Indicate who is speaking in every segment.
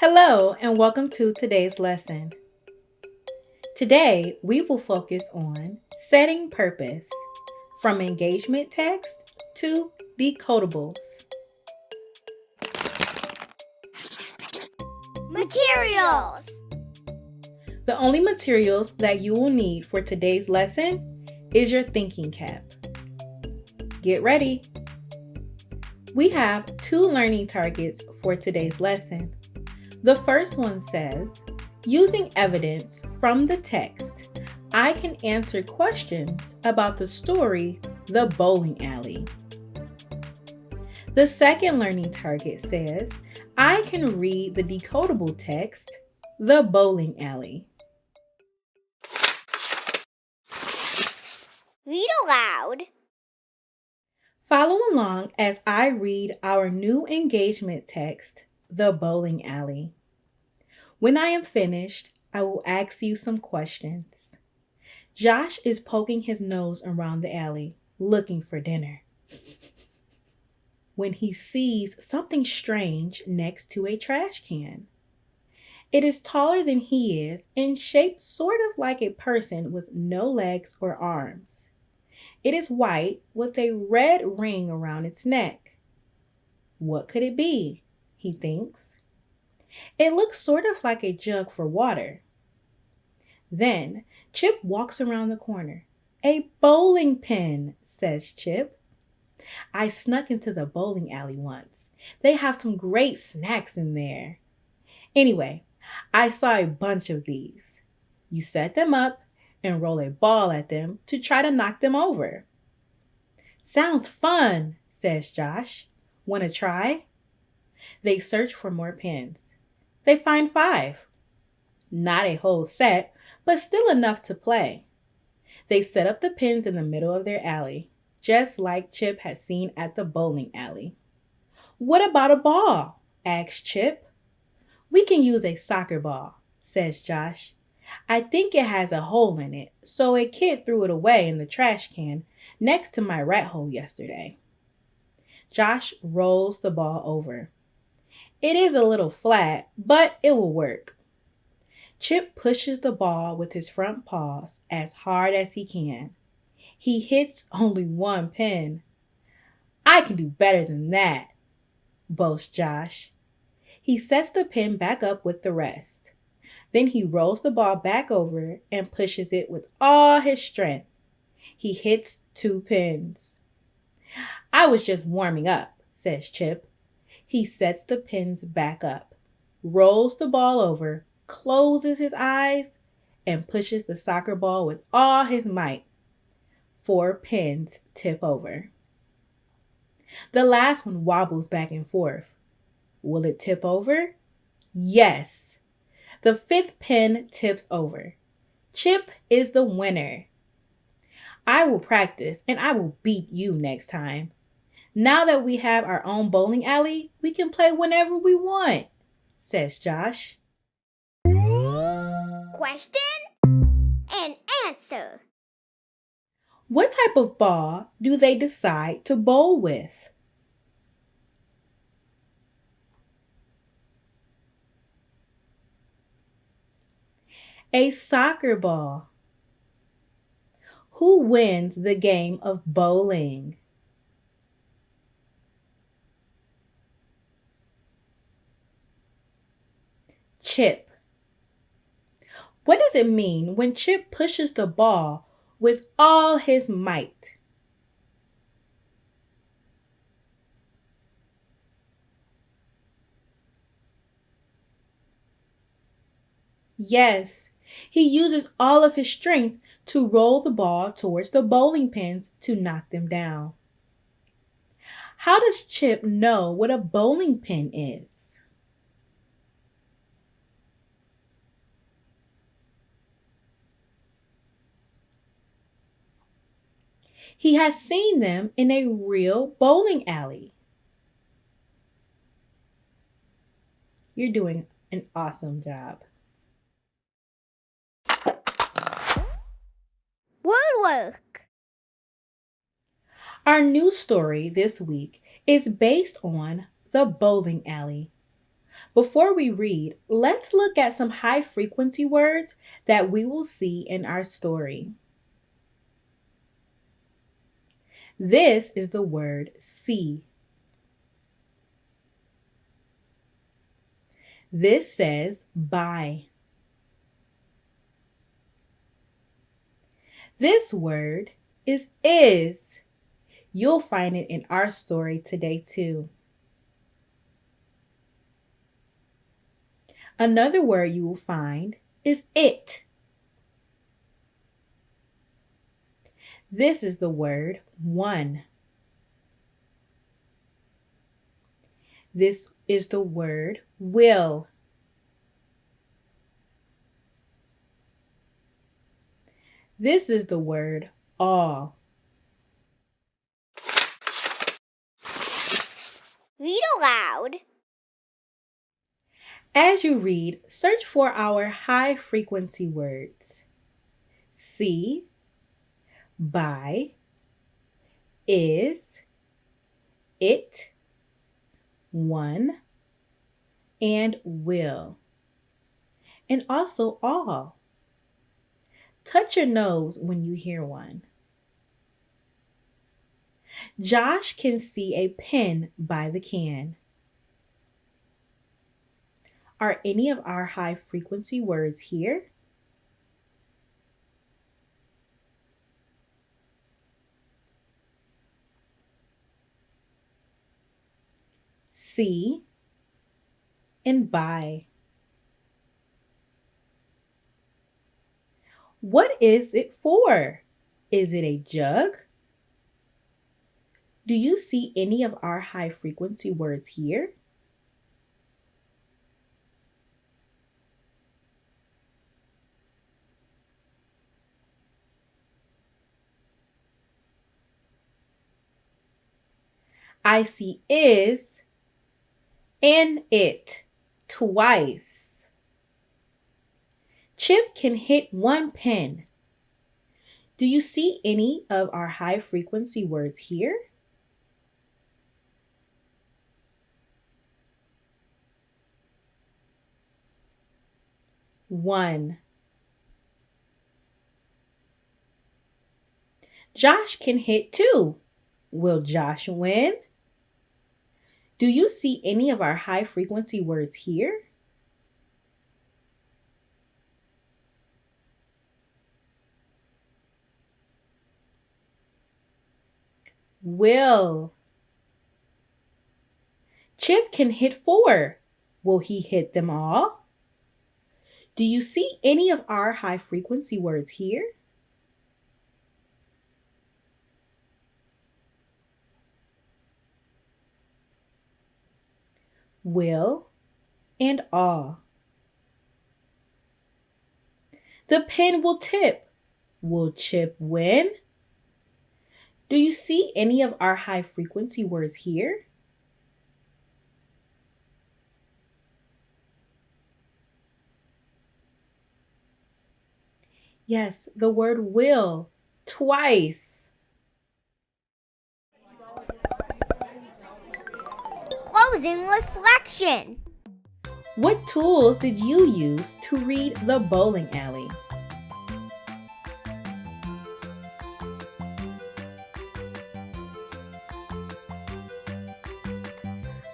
Speaker 1: Hello, and welcome to today's lesson. Today, we will focus on setting purpose from engagement text to decodables.
Speaker 2: Materials.
Speaker 1: The only materials that you will need for today's lesson is your thinking cap. Get ready. We have two learning targets for today's lesson. The first one says, using evidence from the text, I can answer questions about the story, The Bowling Alley. The second learning target says, I can read the decodable text, The Bowling Alley.
Speaker 2: Read aloud.
Speaker 1: Follow along as I read our new engagement text, The Bowling Alley. When I am finished, I will ask you some questions. Josh is poking his nose around the alley, looking for dinner, when he sees something strange next to a trash can. It is taller than he is and shaped sort of like a person with no legs or arms. It is white with a red ring around its neck. What could it be? He thinks. It looks sort of like a jug for water. Then Chip walks around the corner. A bowling pin, says Chip. I snuck into the bowling alley once. They have some great snacks in there. Anyway, I saw a bunch of these. You set them up and roll a ball at them to try to knock them over. Sounds fun, says Josh. Want to try? They search for more pins. They find 5. Not a whole set, but still enough to play. They set up the pins in the middle of their alley, just like Chip had seen at the bowling alley. What about a ball? Asks Chip. We can use a soccer ball, says Josh. I think it has a hole in it, so a kid threw it away in the trash can next to my rat hole yesterday. Josh rolls the ball over. It is a little flat, but it will work. Chip pushes the ball with his front paws as hard as he can. He hits only one pin. I can do better than that, boasts Josh. He sets the pin back up with the rest. Then he rolls the ball back over and pushes it with all his strength. He hits 2 pins. I was just warming up, says Chip. He sets the pins back up, rolls the ball over, closes his eyes, and pushes the soccer ball with all his might. 4 pins tip over. The last one wobbles back and forth. Will it tip over? Yes. The 5th pin tips over. Chip is the winner. I will practice and I will beat you next time. Now that we have our own bowling alley, we can play whenever we want, says Josh.
Speaker 2: Question and answer.
Speaker 1: What type of ball do they decide to bowl with? A soccer ball. Who wins the game of bowling? Chip. What does it mean when Chip pushes the ball with all his might? Yes, he uses all of his strength to roll the ball towards the bowling pins to knock them down. How does Chip know what a bowling pin is? He has seen them in a real bowling alley. You're doing an awesome job.
Speaker 2: Word work.
Speaker 1: Our new story this week is based on The Bowling Alley. Before we read, let's look at some high frequency words that we will see in our story. This is the word see. This says buy. This word is. You'll find it in our story today too. Another word you will find is it. This is the word one. This is the word will. This is the word all.
Speaker 2: Read aloud.
Speaker 1: As you read, search for our high frequency words. See, buy, is, it, one, and will. And also all. Touch your nose when you hear one. Josh can see a pen by the can. Are any of our high frequency words here? See and buy. What is it for? Is it a jug? Do you see any of our high frequency words here? I see is and it twice. Chip can hit one pen. Do you see any of our high frequency words here? One. Josh can hit two. Will Josh win? Do you see any of our high frequency words here? Will. Chip can hit four. Will he hit them all? Do you see any of our high frequency words here? Will and all. The pen will tip. Will Chip win? Do you see any of our high frequency words here? Yes, the word will twice.
Speaker 2: Closing reflection.
Speaker 1: What tools did you use to read The Bowling Alley?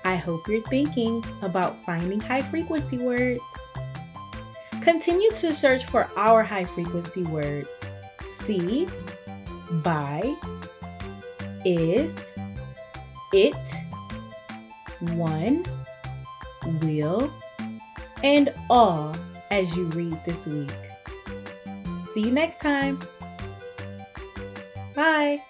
Speaker 1: I hope you're thinking about finding high frequency words. Continue to search for our high frequency words. See, buy, is, it, one, will, and all as you read this week. See you next time. Bye.